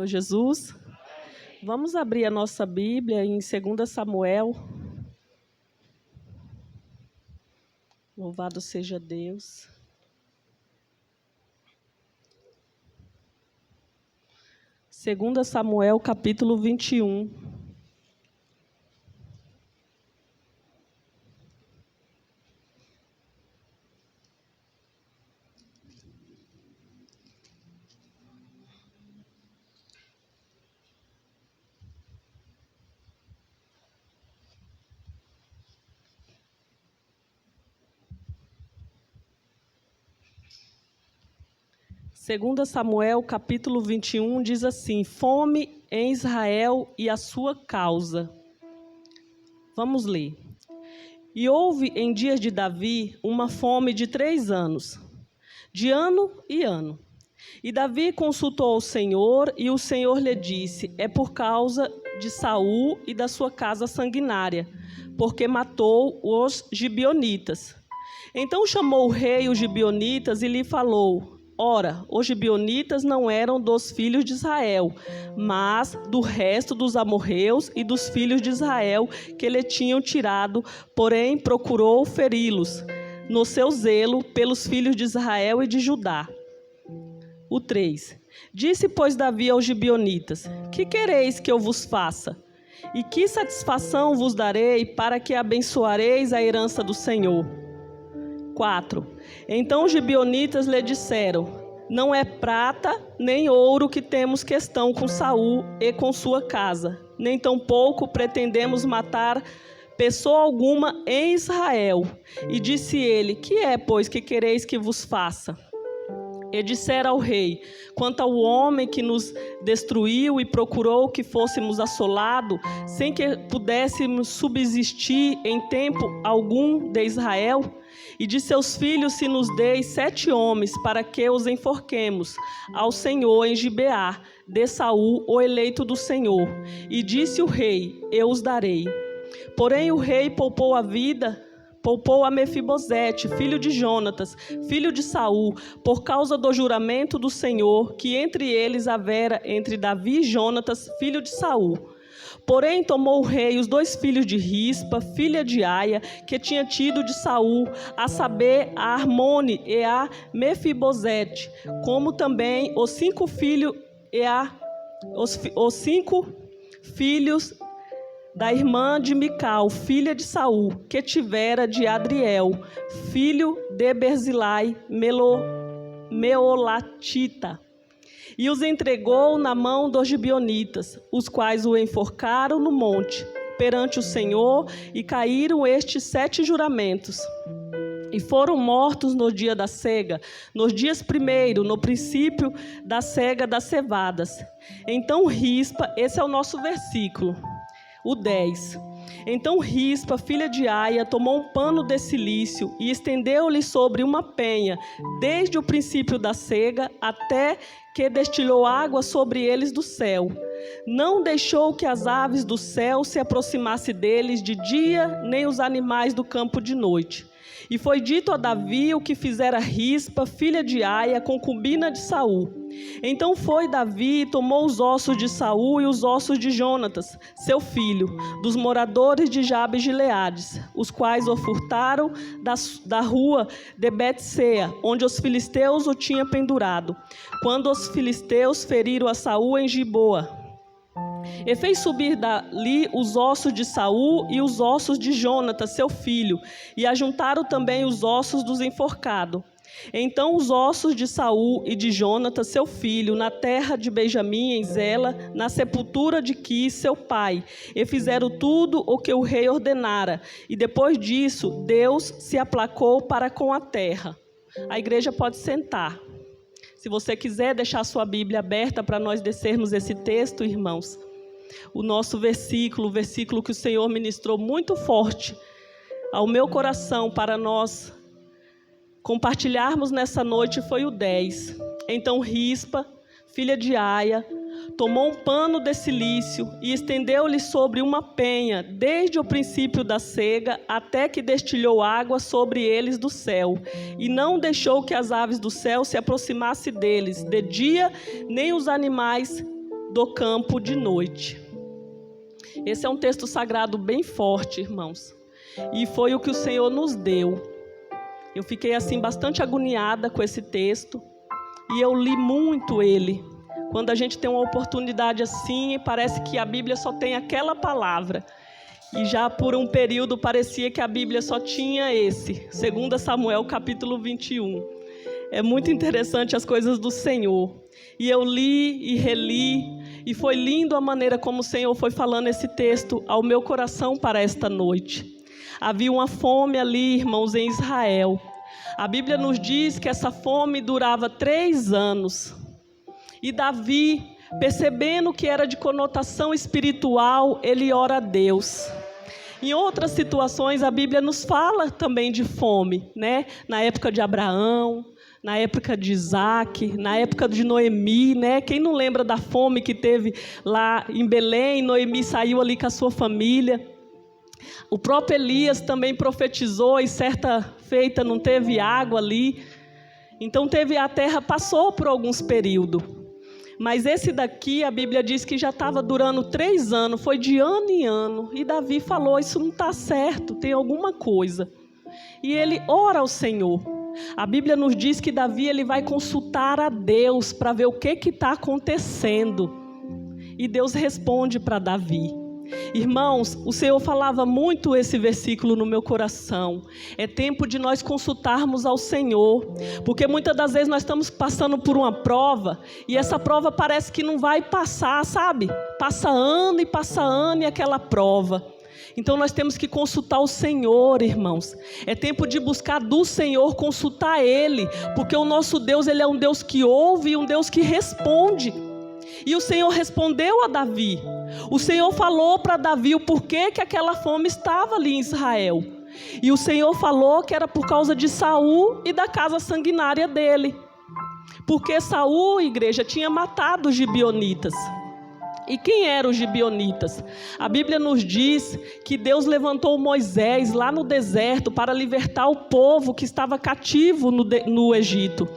Senhor Jesus. Vamos abrir a nossa Bíblia em 2 Samuel. Louvado seja Deus. Segunda Samuel, capítulo 21. Segunda Samuel, capítulo 21, diz assim: fome em Israel e a sua causa. Vamos ler. E houve em dias de Davi uma fome de 3 anos, de ano e ano. E Davi consultou ao Senhor, e o Senhor lhe disse: é por causa de Saul e da sua casa sanguinária, porque matou os gibeonitas. Então chamou o rei os gibeonitas e lhe falou: ora, os gibeonitas não eram dos filhos de Israel, mas do resto dos amorreus e dos filhos de Israel que lhe tinham tirado, porém procurou feri-los no seu zelo pelos filhos de Israel e de Judá. O 3. Disse, pois, Davi aos gibeonitas: que quereis que eu vos faça? E que satisfação vos darei para que abençoareis a herança do Senhor? 4. Então os gibeonitas lhe disseram: não é prata nem ouro que temos questão com Saul e com sua casa, nem tampouco pretendemos matar pessoa alguma em Israel. E disse ele: que é, pois, que quereis que vos faça? E disseram ao rei: quanto ao homem que nos destruiu e procurou que fôssemos assolados, sem que pudéssemos subsistir em tempo algum de Israel, e de seus filhos se nos deis 7 homens, para que os enforquemos ao Senhor em Gibeá de Saul, o eleito do Senhor. E disse o rei: eu os darei. Porém o rei poupou a Mefibosete, filho de Jonatas, filho de Saul, por causa do juramento do Senhor, que entre eles havera entre Davi e Jonatas, filho de Saul. Porém tomou o rei os 2 filhos de Rispa, filha de Aia, que tinha tido de Saul, a saber, a Armone e a Mefibosete, como também os 5 filhos os 5 filhos da irmã de Mical, filha de Saul, que tivera de Adriel, filho de Berzilai, Meolatita, e os entregou na mão dos gibeonitas, os quais o enforcaram no monte, perante o Senhor, e caíram estes 7 juramentos. E foram mortos no dia da cega, nos dias primeiro, no princípio da cega das cevadas. Então Rispa, esse é o nosso versículo, o 10. Então Rispa, filha de Aia, tomou um pano de cilício e estendeu-lhe sobre uma penha, desde o princípio da cega até que destilhou água sobre eles do céu. Não deixou que as aves do céu se aproximassem deles de dia, nem os animais do campo de noite. E foi dito a Davi o que fizera Rispa, filha de Aia, concubina de Saul. Então foi Davi e tomou os ossos de Saul e os ossos de Jonatas, seu filho, dos moradores de Jabes Gileades, os quais o furtaram da rua de Betsea, onde os filisteus o tinham pendurado, quando os filisteus feriram a Saul em Giboa. E fez subir dali os ossos de Saul e os ossos de Jonatas, seu filho, e ajuntaram também os ossos dos enforcados. Então os ossos de Saul e de Jonatas, seu filho, na terra de Benjamim, em Zela, na sepultura de Quis, seu pai, e fizeram tudo o que o rei ordenara. E depois disso, Deus se aplacou para com a terra. A igreja pode sentar. Se você quiser deixar sua Bíblia aberta para nós descermos esse texto, irmãos. O nosso versículo, o versículo que o Senhor ministrou muito forte ao meu coração para nós compartilharmos nessa noite foi o 10. Então Rispa, filha de Aia, tomou um pano de cilício e estendeu-lhe sobre uma penha, desde o princípio da cega até que destilhou água sobre eles do céu, e não deixou que as aves do céu se aproximassem deles, de dia, nem os animais do campo de noite. Esse é um texto sagrado bem forte, irmãos. E foi o que o Senhor nos deu. Eu fiquei assim bastante agoniada com esse texto. E eu li muito ele. Quando a gente tem uma oportunidade assim, parece que a Bíblia só tem aquela palavra. E já por um período parecia que a Bíblia só tinha esse. 2 Samuel capítulo 21. É muito interessante as coisas do Senhor. E eu li e reli. E foi lindo a maneira como o Senhor foi falando esse texto ao meu coração para esta noite. Havia uma fome ali, irmãos, em Israel. A Bíblia nos diz que essa fome durava 3 anos. E Davi, percebendo que era de conotação espiritual, ele ora a Deus. Em outras situações, a Bíblia nos fala também de fome, né? Na época de Abraão, na época de Isaac, na época de Noemi, né? Quem não lembra da fome que teve lá em Belém? Noemi saiu ali com a sua família. O próprio Elias também profetizou e certa feita não teve água ali. Então a terra passou por alguns períodos. Mas esse daqui, a Bíblia diz que já estava durando 3 anos, foi de ano em ano. E Davi falou, isso não está certo, tem alguma coisa. E ele ora ao Senhor. A Bíblia nos diz que Davi ele vai consultar a Deus para ver o que está acontecendo. E Deus responde para Davi. Irmãos, o Senhor falava muito esse versículo no meu coração. É tempo de nós consultarmos ao Senhor, porque muitas das vezes nós estamos passando por uma prova e essa prova parece que não vai passar, sabe? Passa ano e aquela prova. Então nós temos que consultar o Senhor, irmãos. É tempo de buscar do Senhor, consultar Ele, porque o nosso Deus, Ele é um Deus que ouve e um Deus que responde. E o Senhor respondeu a Davi. O Senhor falou para Davi o porquê que aquela fome estava ali em Israel. E o Senhor falou que era por causa de Saul e da casa sanguinária dele. Porque Saul, igreja, tinha matado os gibeonitas. E quem eram os gibeonitas? A Bíblia nos diz que Deus levantou Moisés lá no deserto para libertar o povo que estava cativo no Egito.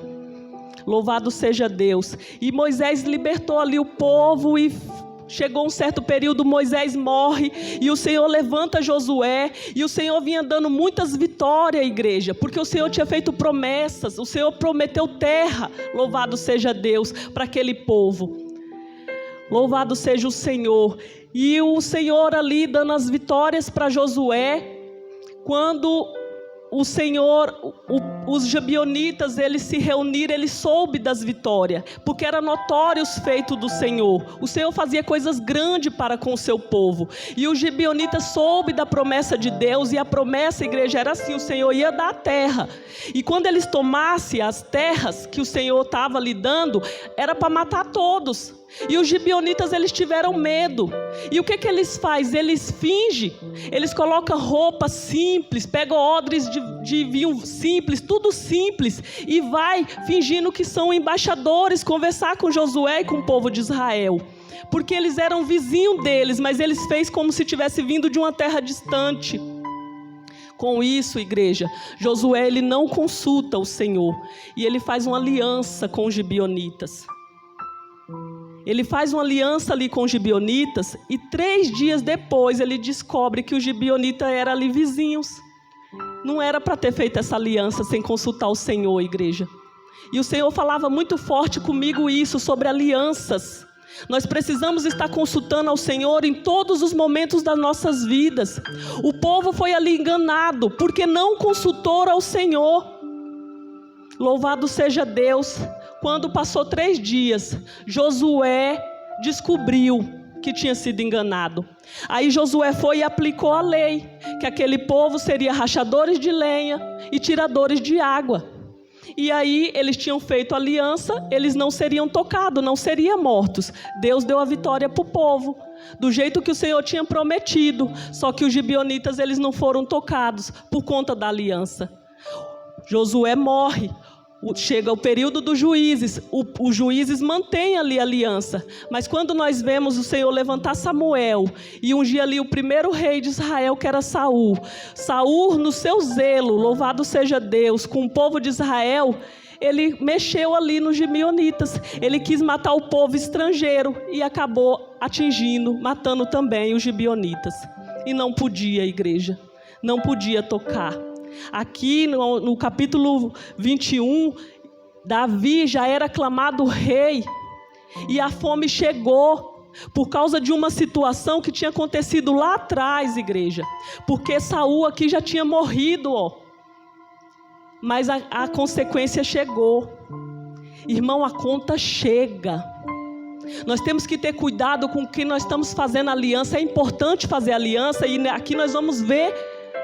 Louvado seja Deus. E Moisés libertou ali o povo e chegou um certo período, Moisés morre e o Senhor levanta Josué. E o Senhor vinha dando muitas vitórias à igreja, porque o Senhor tinha feito promessas, o Senhor prometeu terra, louvado seja Deus, para aquele povo. Louvado seja o Senhor. E o Senhor ali dando as vitórias para Josué, quando o Senhor, os gibeonitas, eles se reuniram, ele soube das vitórias, porque era notório os feitos do Senhor. O Senhor fazia coisas grandes para com o seu povo. E os gibeonitas soube da promessa de Deus, e a promessa, igreja, era assim, o Senhor ia dar a terra. E quando eles tomassem as terras que o Senhor estava lhe dando, era para matar todos. E os gibeonitas, eles tiveram medo. E o que eles fazem? Eles fingem, eles colocam roupa simples, pegam odres de vinho simples, tudo simples, e vai fingindo que são embaixadores, conversar com Josué e com o povo de Israel. Porque eles eram vizinhos deles, mas eles fez como se tivesse vindo de uma terra distante. Com isso, igreja, Josué ele não consulta o Senhor, e ele faz uma aliança com os gibeonitas. Ele faz uma aliança ali com os gibeonitas e 3 dias depois ele descobre que os gibeonitas eram ali vizinhos. Não era para ter feito essa aliança sem consultar o Senhor, igreja. E o Senhor falava muito forte comigo isso, sobre alianças. Nós precisamos estar consultando ao Senhor em todos os momentos das nossas vidas. O povo foi ali enganado porque não consultou ao Senhor. Louvado seja Deus. Quando passou 3 dias, Josué descobriu que tinha sido enganado. Aí Josué foi e aplicou a lei, que aquele povo seria rachadores de lenha e tiradores de água. E aí eles tinham feito aliança, eles não seriam tocados, não seriam mortos. Deus deu a vitória para o povo, do jeito que o Senhor tinha prometido. Só que os gibeonitas, eles não foram tocados por conta da aliança. Josué morre. Chega o período dos juízes, os juízes mantêm ali a aliança, mas quando nós vemos o Senhor levantar Samuel e ungir ali o primeiro rei de Israel, que era Saul, no seu zelo, louvado seja Deus, com o povo de Israel, ele mexeu ali nos gibeonitas. Ele quis matar o povo estrangeiro e acabou atingindo, matando também os gibeonitas. E não podia, igreja, não podia tocar. Aqui no capítulo 21, Davi já era aclamado rei e a fome chegou por causa de uma situação que tinha acontecido lá atrás, igreja. Porque Saul aqui já tinha morrido, mas a consequência chegou. Irmão, a conta chega. Nós temos que ter cuidado com o que nós estamos fazendo aliança. É importante fazer aliança e aqui nós vamos ver,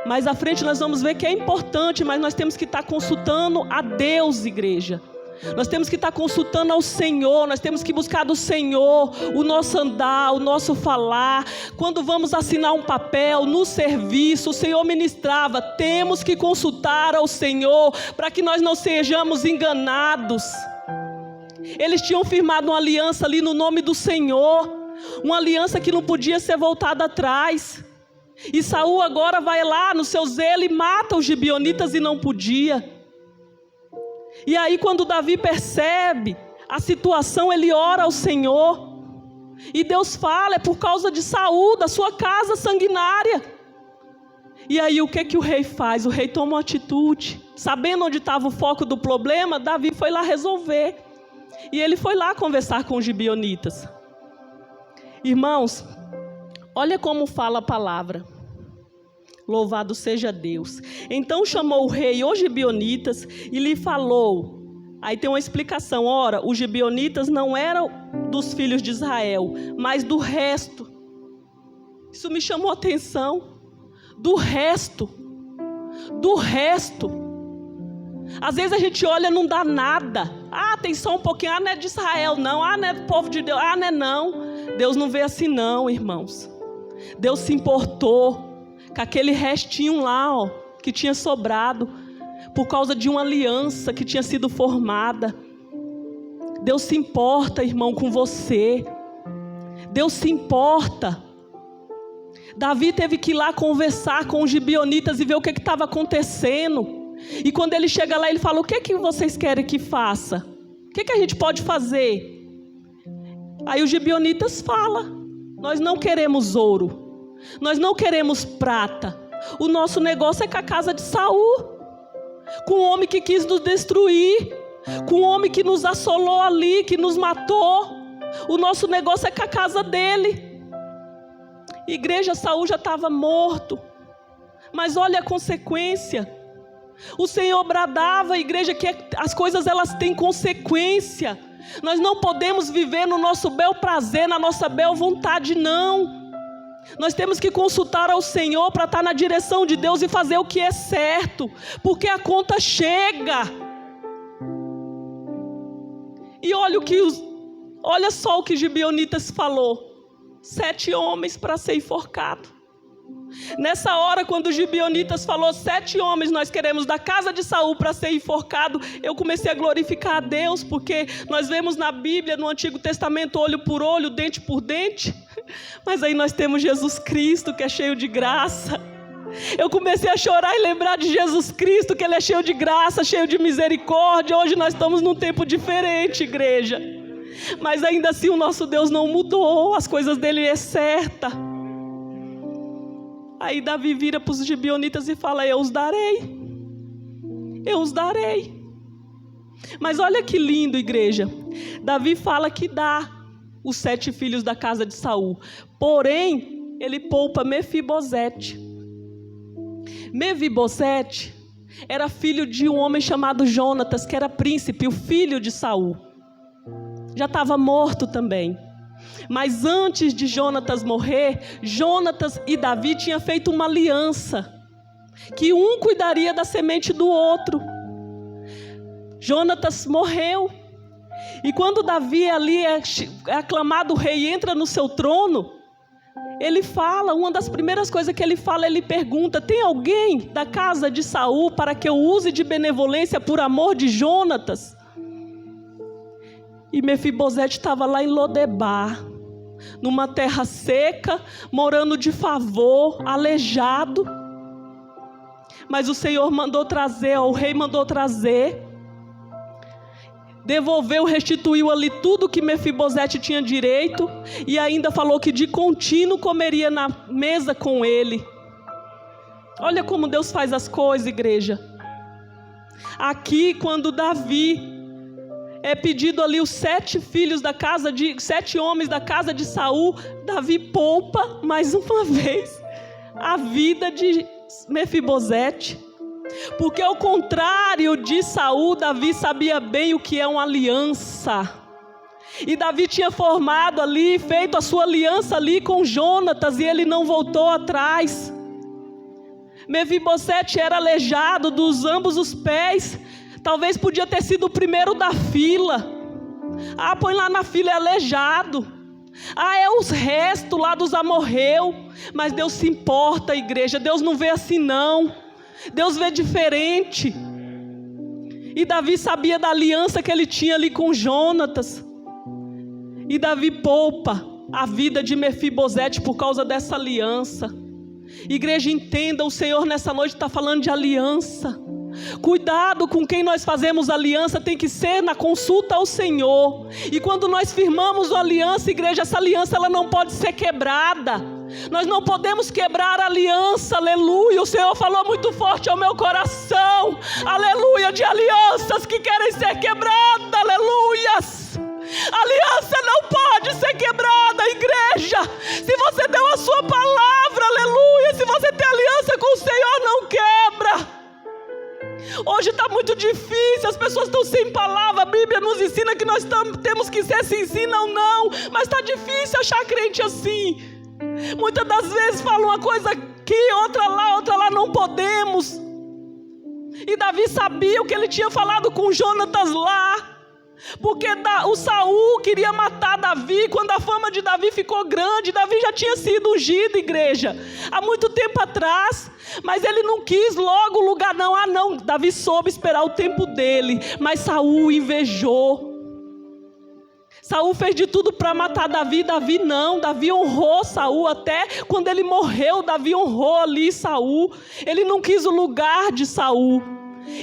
mais à frente nós vamos ver que é importante, mas nós temos que estar consultando a Deus, igreja. Nós temos que estar consultando ao Senhor, nós temos que buscar do Senhor o nosso andar, o nosso falar. Quando vamos assinar um papel no serviço, o Senhor ministrava, temos que consultar ao Senhor para que nós não sejamos enganados. Eles tinham firmado uma aliança ali no nome do Senhor, uma aliança que não podia ser voltada atrás. E Saul agora vai lá no seu zelo e mata os gibeonitas e não podia. E aí quando Davi percebe a situação, ele ora ao Senhor. E Deus fala, é por causa de Saul, da sua casa sanguinária. E aí o que o rei faz? O rei toma uma atitude. Sabendo onde estava o foco do problema, Davi foi lá resolver. E ele foi lá conversar com os gibeonitas. Irmãos, olha como fala a palavra. Louvado seja Deus. Então chamou o rei os gibeonitas e lhe falou. Aí tem uma explicação. Ora, os gibeonitas não eram dos filhos de Israel, mas do resto. Isso me chamou a atenção. Do resto. Do resto. Às vezes a gente olha e não dá nada. Ah, tem só um pouquinho. Ah, não é de Israel não. Ah, não é do povo de Deus. Ah, não é não. Deus não vê assim não, irmãos. Deus se importou com aquele restinho lá, que tinha sobrado, por causa de uma aliança que tinha sido formada. Deus se importa, irmão, com você. Deus se importa. Davi teve que ir lá conversar com os gibeonitas e ver o que estava acontecendo. E quando ele chega lá, ele fala, o que vocês querem que faça? O que a gente pode fazer? Aí os gibeonitas falam, nós não queremos ouro. Nós não queremos prata. O nosso negócio é com a casa de Saul, com o homem que quis nos destruir, com o homem que nos assolou ali, que nos matou. O nosso negócio é com a casa dele. Igreja, Saul já estava morto, mas olha a consequência. O Senhor bradava, igreja, que as coisas elas têm consequência. Nós não podemos viver no nosso bel prazer, na nossa bel vontade, não. Nós temos que consultar ao Senhor para estar na direção de Deus e fazer o que é certo, porque a conta chega. E olha só o que Gibeonitas falou: 7 homens para ser enforcado. Nessa hora, quando os gibeonitas falou 7 homens nós queremos da casa de Saul para ser enforcado, eu comecei a glorificar a Deus, porque nós vemos na Bíblia, no Antigo Testamento, olho por olho, dente por dente, mas aí nós temos Jesus Cristo, que é cheio de graça. Eu comecei a chorar e lembrar de Jesus Cristo, que Ele é cheio de graça, cheio de misericórdia. Hoje nós estamos num tempo diferente, igreja, mas ainda assim o nosso Deus não mudou, as coisas dele é certa. Aí Davi vira para os gibeonitas e fala: eu os darei. Eu os darei. Mas olha que lindo, igreja. Davi fala que dá os 7 filhos da casa de Saul. Porém, ele poupa Mefibosete. Mefibosete era filho de um homem chamado Jonatas, que era príncipe, o filho de Saul. Já estava morto também. Mas antes de Jonatas morrer, Jonatas e Davi tinham feito uma aliança, que um cuidaria da semente do outro. Jonatas morreu, e quando Davi ali é aclamado rei e entra no seu trono, ele fala, uma das primeiras coisas que ele fala, ele pergunta: tem alguém da casa de Saul para que eu use de benevolência por amor de Jonatas? E Mefibosete estava lá em Lodebar, numa terra seca, morando de favor, aleijado. Mas o Senhor mandou trazer, o rei mandou trazer devolveu, restituiu ali tudo que Mefibosete tinha direito, e ainda falou que de contínuo comeria na mesa com ele. Olha como Deus faz as coisas, igreja. Aqui, quando Davi é pedido ali os 7 homens da casa de Saul, Davi poupa mais uma vez a vida de Mefibosete. Porque ao contrário de Saul, Davi sabia bem o que é uma aliança. E Davi tinha formado ali, feito a sua aliança ali com Jonatas, e ele não voltou atrás. Mefibosete era aleijado dos ambos os pés. Talvez podia ter sido o primeiro da fila. Põe lá na fila, é aleijado. É os restos lá dos amorreus. Mas Deus se importa, igreja. Deus não vê assim não. Deus vê diferente. E Davi sabia da aliança que ele tinha ali com Jonatas. E Davi poupa a vida de Mefibosete por causa dessa aliança. Igreja, entenda, o Senhor nessa noite está falando de aliança. Cuidado com quem nós fazemos aliança, tem que ser na consulta ao Senhor. E quando nós firmamos uma aliança, igreja, essa aliança ela não pode ser quebrada. Nós não podemos quebrar a aliança, aleluia. O Senhor falou muito forte ao meu coração, aleluia, de alianças que querem ser quebradas, aleluias. Aliança não pode ser quebrada, igreja. Se você deu a sua palavra, aleluia, se você tem aliança com o Senhor, não quebra. Hoje está muito difícil, as pessoas estão sem palavra. A Bíblia nos ensina que nós temos que ser se ensina ou não, mas está difícil achar crente assim. Muitas das vezes falam uma coisa aqui, outra lá, não podemos. E Davi sabia o que ele tinha falado com Jonatas lá. Porque o Saul queria matar Davi. Quando a fama de Davi ficou grande, Davi já tinha sido ungido, igreja, há muito tempo atrás. Mas ele não quis logo o lugar não. Davi soube esperar o tempo dele. Mas Saul invejou. Saul fez de tudo para matar Davi. Davi não, Davi honrou Saul. Até quando ele morreu, Davi honrou ali Saul. Ele não quis o lugar de Saul.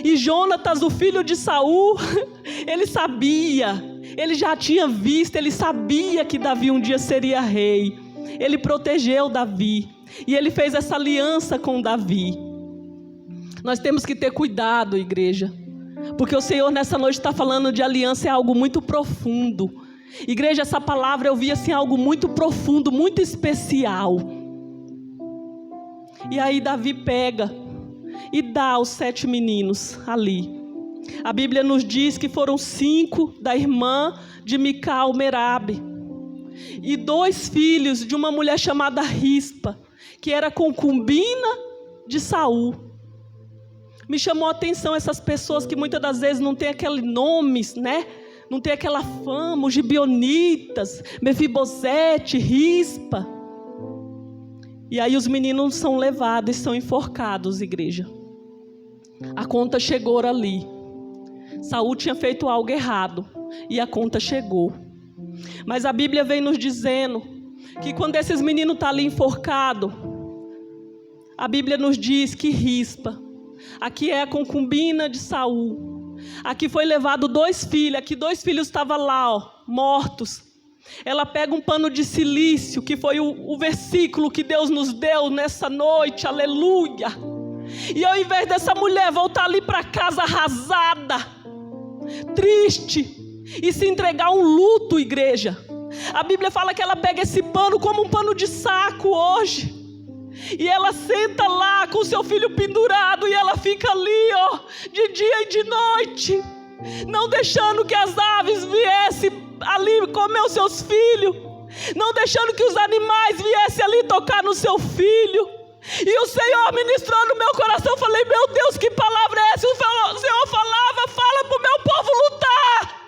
E Jonatas, o filho de Saul, ele sabia, ele já tinha visto, ele sabia que Davi um dia seria rei. Ele protegeu Davi e ele fez essa aliança com Davi. Nós temos que ter cuidado, igreja, porque o Senhor nessa noite está falando de aliança, é algo muito profundo. Igreja, essa palavra eu vi assim, algo muito profundo, muito especial. E aí Davi pega e dá aos 7 meninos ali. A Bíblia nos diz que foram 5 da irmã de Mical, Merabe, e 2 filhos de uma mulher chamada Rispa, que era concubina de Saul. Me chamou a atenção essas pessoas que muitas das vezes não tem aquele nomes, né? Não tem aquela fama, os gibeonitas, Mefibosete, Rispa. E aí os meninos são levados e são enforcados, igreja. A conta chegou ali. Saul tinha feito algo errado e a conta chegou. Mas a Bíblia vem nos dizendo que quando esses meninos estão ali enforcados, a Bíblia nos diz que Rispa, aqui é a concubina de Saul, aqui foi levado 2 filhos, aqui 2 filhos estavam lá, mortos. Ela pega um pano de silício, que foi o versículo que Deus nos deu nessa noite, aleluia. E ao invés dessa mulher voltar ali para casa arrasada, triste, e se entregar a um luto, igreja, a Bíblia fala que ela pega esse pano como um pano de saco hoje, e ela senta lá com seu filho pendurado, e ela fica ali, de dia e de noite, não deixando que as aves viessem ali comer os seus filhos, não deixando que os animais viessem ali tocar no seu filho. E o Senhor ministrou no meu coração. Falei, meu Deus, que palavra é essa? O Senhor falava, fala para o meu povo lutar.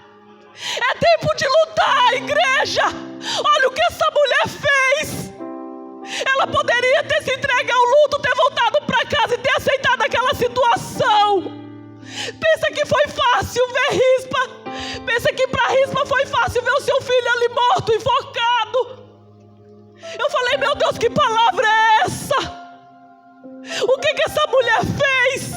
É tempo de lutar, igreja. Olha o que essa mulher fez. Ela poderia ter se entregue ao luto, ter voltado para casa e ter aceitado aquela situação. Pensa que foi fácil ver Rispa. Pensa que para Rispa foi fácil ver o seu filho ali morto, enforcado. Eu falei, meu Deus, que palavra é essa? O que essa mulher fez?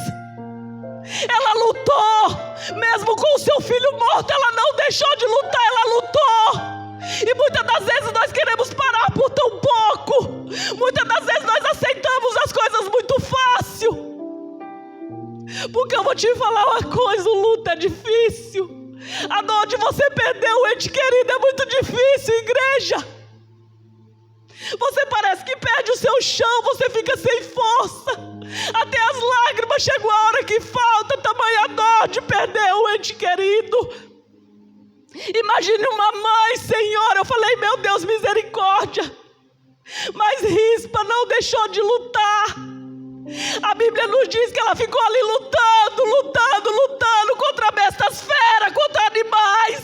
Ela lutou, Mesmo com o seu filho morto, ela não deixou de lutar, ela lutou. E muitas das vezes nós queremos parar por tão pouco. Muitas das vezes nós aceitamos as coisas muito fácil. Porque eu vou te falar uma coisa, o luto é difícil. A dor de você perder um ente querido é muito difícil, igreja. Você parece que perde o seu chão, você fica sem força. Até as lágrimas chegam a hora que falta, tamanha dor de perder um ente querido. Imagine uma mãe, Senhor, eu falei, meu Deus, misericórdia. Mas Rispa não deixou de lutar. A Bíblia nos diz que ela ficou ali lutando contra bestas feras, contra animais.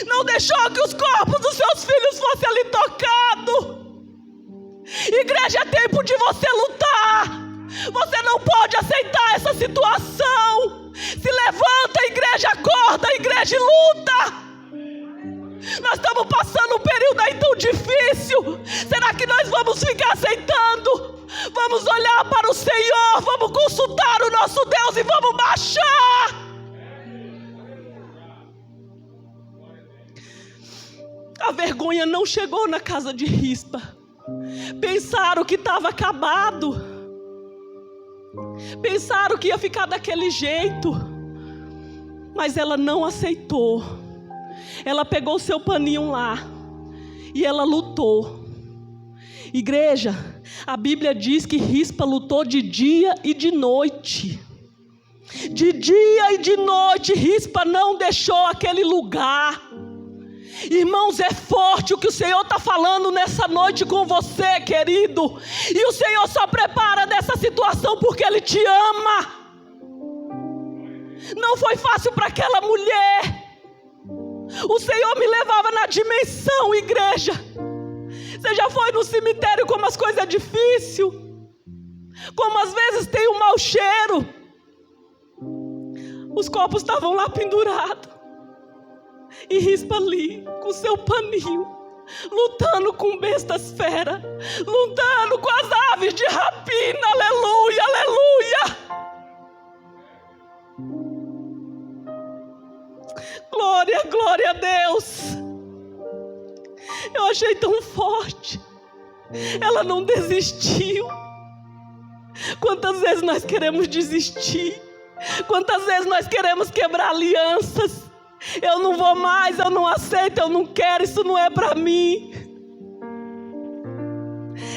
Não deixou que os corpos dos seus filhos fossem ali tocados. Igreja, é tempo de você lutar. Você não pode aceitar essa situação. Se levanta, igreja, acorda, igreja, e luta. Nós estamos passando um período aí tão difícil. Será que nós vamos ficar aceitando? Vamos olhar para o Senhor, vamos consultar o nosso Deus e vamos marchar. A vergonha não chegou na casa de Rispa. Pensaram que estava acabado. Pensaram que ia ficar daquele jeito. Mas ela não aceitou. Ela pegou o seu paninho lá e ela lutou. Igreja, a Bíblia diz que Rispa lutou de dia e de noite. De dia e de noite, Rispa não deixou aquele lugar. Irmãos, é forte o que o Senhor está falando nessa noite com você, querido. E o Senhor só prepara dessa situação porque Ele te ama. Não foi fácil para aquela mulher. O Senhor me levava na dimensão, igreja. Você já foi no cemitério como as coisas é difícil? Como às vezes tem um mau cheiro. Os corpos estavam lá pendurados. E Rispa ali, com seu paninho, lutando com bestas feras, lutando com as aves de rapina, aleluia, aleluia. Glória, glória a Deus. Eu achei tão forte. Ela não desistiu. Quantas vezes nós queremos desistir? Quantas vezes nós queremos quebrar alianças? Eu não vou mais, eu não aceito, eu não quero, isso não é para mim.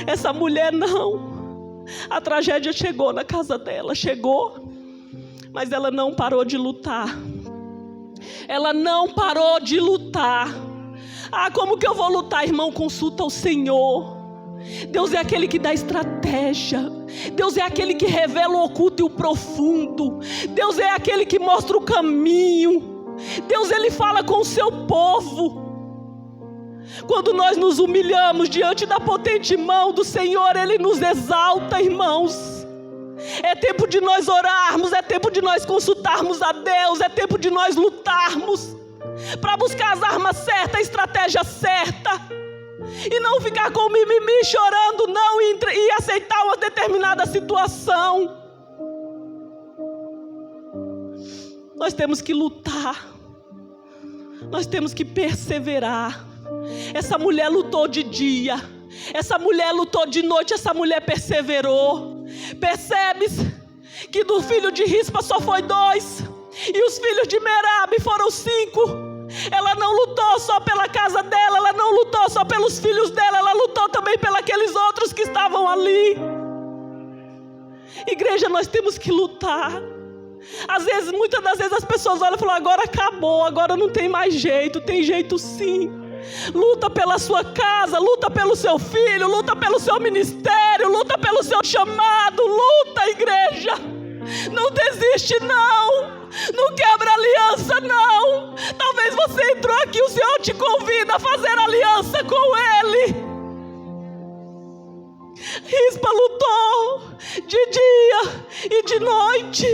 Essa mulher não. A tragédia chegou na casa dela, chegou. Mas ela não parou de lutar. Ela não parou de lutar. Ah, como que eu vou lutar, irmão? Consulta o Senhor. Deus é aquele que dá estratégia. Deus é aquele que revela o oculto e o profundo. Deus é aquele que mostra o caminho. Deus, Ele fala com o seu povo. Quando nós nos humilhamos diante da potente mão do Senhor, Ele nos exalta, irmãos. É tempo de nós orarmos, é tempo de nós consultarmos a Deus, é tempo de nós lutarmos para buscar as armas certas, a estratégia certa, e não ficar com mimimi chorando, não, e aceitar uma determinada situação. Nós temos que lutar, nós temos que perseverar. Essa mulher lutou de dia, essa mulher lutou de noite, essa mulher perseverou. Percebe-se que do filho de Rispa só foi 2, e os filhos de Merabe foram 5. Ela não lutou só pela casa dela, ela não lutou só pelos filhos dela, ela lutou também pelos outros que estavam ali. Igreja, nós temos que lutar. Às vezes, muitas das vezes as pessoas olham e falam: agora acabou, agora não tem mais jeito. Tem jeito sim. Luta pela sua casa, luta pelo seu filho, luta pelo seu ministério, luta pelo seu chamado. Luta, igreja. Não desiste não. Não quebra aliança não. Talvez você entrou aqui, o Senhor te convida a fazer aliança com Ele. Rispa lutou de dia e de noite.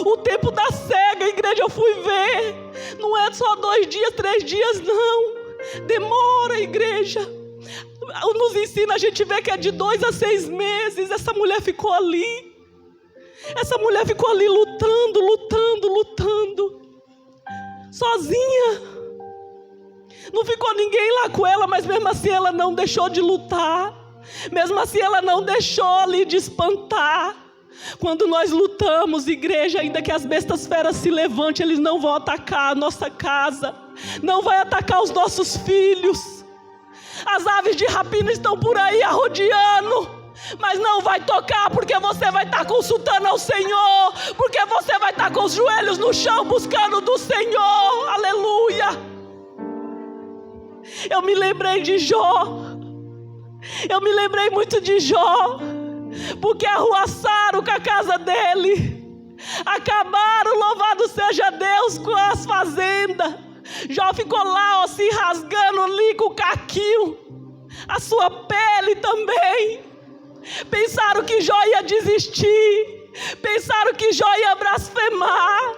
O tempo da cega, igreja, eu fui ver. Não é só 2 dias, 3 dias, não. Demora, igreja. Nos ensina, a gente vê que é de 2 a 6 meses. Essa mulher ficou ali. Essa mulher ficou ali lutando, sozinha. Não ficou ninguém lá com ela, mas mesmo assim ela não deixou de lutar. Mesmo assim ela não deixou ali de espantar. Quando nós lutamos, igreja, ainda que as bestas feras se levantem, eles não vão atacar a nossa casa, não vai atacar os nossos filhos. As aves de rapina estão por aí arrodeando, mas não vai tocar, porque você vai estar consultando ao Senhor, porque você vai estar com os joelhos no chão buscando do Senhor. Aleluia. Eu me lembrei de Jó. Eu me lembrei muito de Jó, porque arruaçaram com a casa dele, acabaram, louvado seja Deus, com as fazendas. Jó ficou lá, ó, se rasgando ali com o caquinho, a sua pele também. Pensaram que Jó ia desistir, pensaram que Jó ia blasfemar,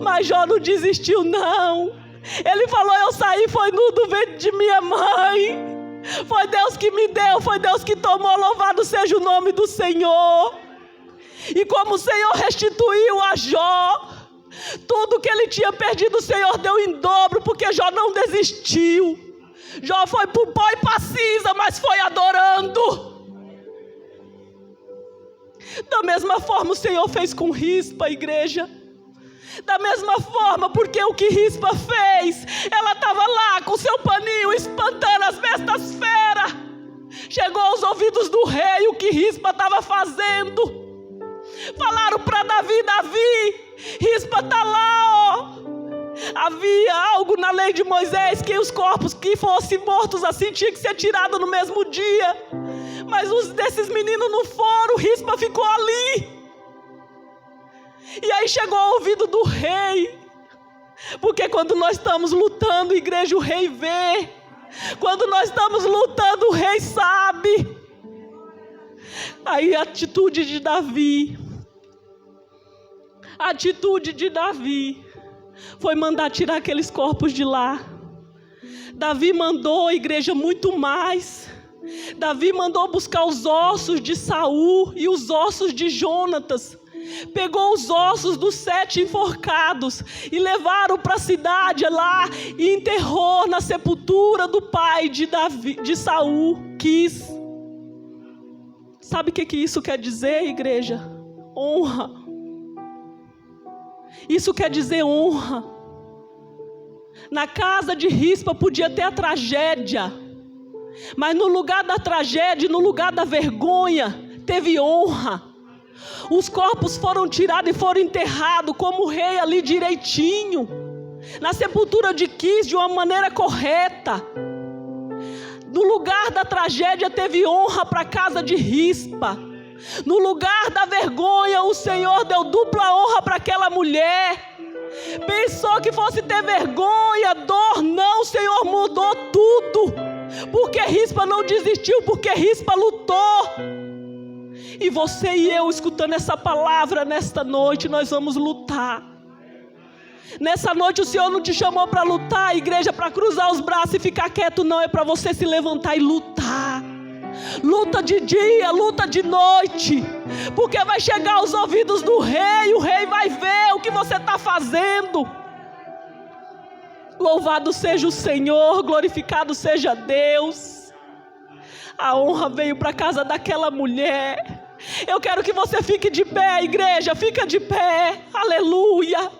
mas Jó não desistiu não. Ele falou: eu saí, foi nu do ventre de minha mãe, foi Deus que me deu, foi Deus que tomou, louvado seja o nome do Senhor. E como o Senhor restituiu a Jó tudo que ele tinha perdido, o Senhor deu em dobro, porque Jó não desistiu. Jó foi pro pó e pra cinza, mas foi adorando. Da mesma forma o Senhor fez com Rispa, igreja. Da mesma forma, porque o que Rispa fez, ela estava lá com seu paninho espantando as bestas feras. Chegou aos ouvidos do rei o que Rispa estava fazendo. Falaram para Davi: Davi, Rispa está lá, ó. Havia algo na lei de Moisés que os corpos que fossem mortos assim tinham que ser tirados no mesmo dia. Mas os desses meninos não foram, Rispa ficou ali. E aí chegou ao ouvido do rei, porque quando nós estamos lutando, igreja, o rei vê. Quando nós estamos lutando, o rei sabe. Aí a atitude de Davi, foi mandar tirar aqueles corpos de lá. Davi mandou, igreja, muito mais. Davi mandou buscar os ossos de Saul e os ossos de Jonatas. Pegou os ossos dos 7 enforcados e levaram para a cidade lá e enterrou na sepultura do pai de Saul, Quis. Sabe o que isso quer dizer, igreja? Honra. Isso quer dizer honra. Na casa de Rispa podia ter a tragédia, mas no lugar da tragédia, no lugar da vergonha, teve honra. Os corpos foram tirados e foram enterrados como o rei ali direitinho, na sepultura de Quis, de uma maneira correta. No lugar da tragédia teve honra para a casa de Rispa. No lugar da vergonha, o Senhor deu dupla honra para aquela mulher. Pensou que fosse ter vergonha, dor, não, o Senhor mudou tudo. Porque Rispa não desistiu, porque Rispa lutou. E você e eu, escutando essa palavra nesta noite, nós vamos lutar. Nessa noite o Senhor não te chamou para lutar, igreja, para cruzar os braços e ficar quieto, não. É para você se levantar e lutar. Luta de dia, luta de noite, porque vai chegar aos ouvidos do rei. O rei vai ver o que você está fazendo. Louvado seja o Senhor, glorificado seja Deus. A honra veio para a casa daquela mulher. Eu quero que você fique de pé, igreja, fica de pé, aleluia.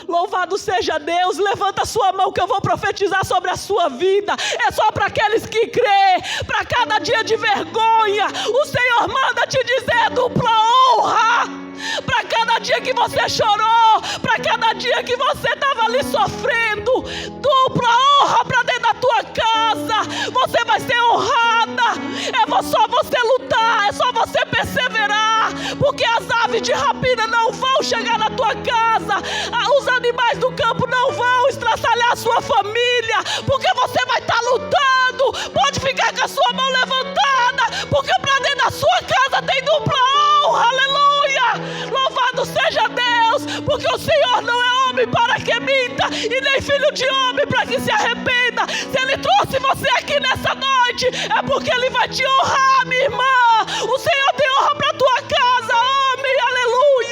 Louvado seja Deus. Levanta a sua mão que eu vou profetizar sobre a sua vida. É só para aqueles que crê. Para cada dia de vergonha, o Senhor manda te dizer dupla honra. Para cada dia que você chorou, para cada dia que você estava ali sofrendo, dupla honra para dentro da tua casa. Você vai ser honrada. É só você lutar, é só você perseverar, porque as aves de rapina não vão chegar na tua casa. Os animais do campo não vão estraçalhar a sua família, porque você vai estar lutando. Pode ficar com a sua mão levantada, porque para dentro da sua casa tem dupla honra, aleluia. Louvado seja Deus, porque o Senhor não é homem para que minta, e nem filho de homem para que se arrependa. Se Ele trouxe você aqui nessa noite, é porque Ele vai te honrar, minha irmã. O Senhor tem honra para a tua casa, homem, aleluia.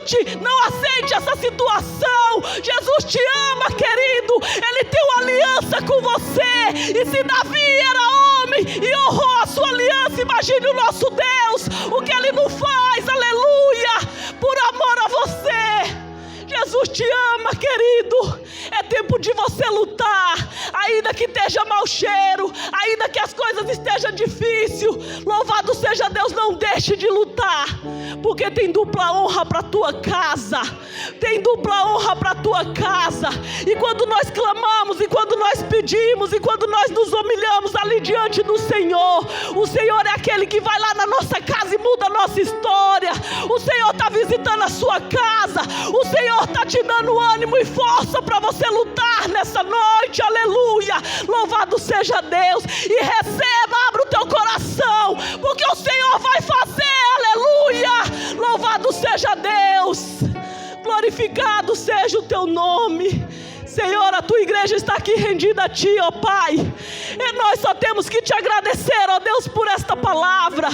lute, não aceite essa situação. Jesus te ama, querido. Ele tem uma aliança com você. E se Davi era homem e honrou a sua aliança, imagine o nosso Deus, o que Ele não faz, aleluia, por amor a você. Jesus te ama, querido. É tempo de você lutar, ainda que esteja mau cheiro, ainda que as coisas estejam difíceis. Louvado seja Deus, não deixe de lutar, porque tem dupla honra para a tua casa. Tem dupla honra para a tua casa. E quando nós clamamos, e quando nós pedimos, e quando nós nos humilhamos ali diante do Senhor, o Senhor é aquele que vai lá na nossa casa e muda a nossa história. O Senhor está visitando a sua casa. O Senhor está te dando ânimo e força para você lutar nessa noite, aleluia. Louvado seja Deus. E receba, abra o teu coração, porque o Senhor vai fazer, aleluia. Louvado seja Deus. Glorificado seja o teu nome. Senhor, a tua igreja está aqui rendida a ti, ó Pai. E nós só temos que te agradecer, ó Deus, por esta palavra.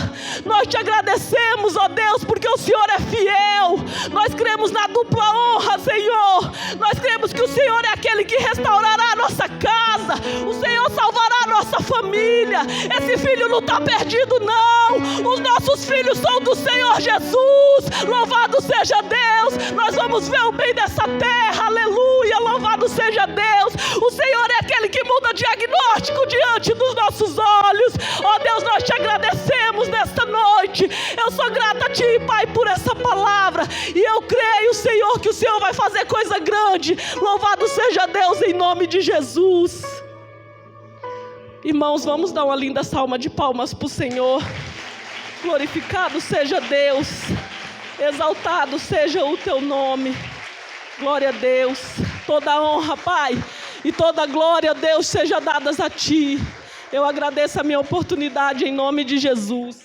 Nós te agradecemos, ó Deus, porque o Senhor é fiel. Nós cremos na dupla honra, Senhor. Nós cremos que o Senhor é aquele que restaurará a nossa casa. O Senhor salvará a nossa família. Esse filho não está perdido, não. Os nossos filhos são do Senhor Jesus. Louvado seja Deus. Nós vamos ver o bem dessa terra, aleluia. Louvado seja Deus. O Senhor é aquele que muda diagnóstico diante dos nossos olhos. Ó Deus, nós te agradecemos nesta noite. Eu sou grata a ti, Pai, por essa palavra. E eu creio, Senhor, que o Senhor vai fazer coisa grande. Louvado seja Deus, em nome de Jesus. Irmãos, vamos dar uma linda salva de palmas para o Senhor. Glorificado seja Deus. Exaltado seja o teu nome. Glória a Deus. Toda a honra, Pai, e toda a glória, Deus, seja dadas a ti. Eu agradeço a minha oportunidade em nome de Jesus.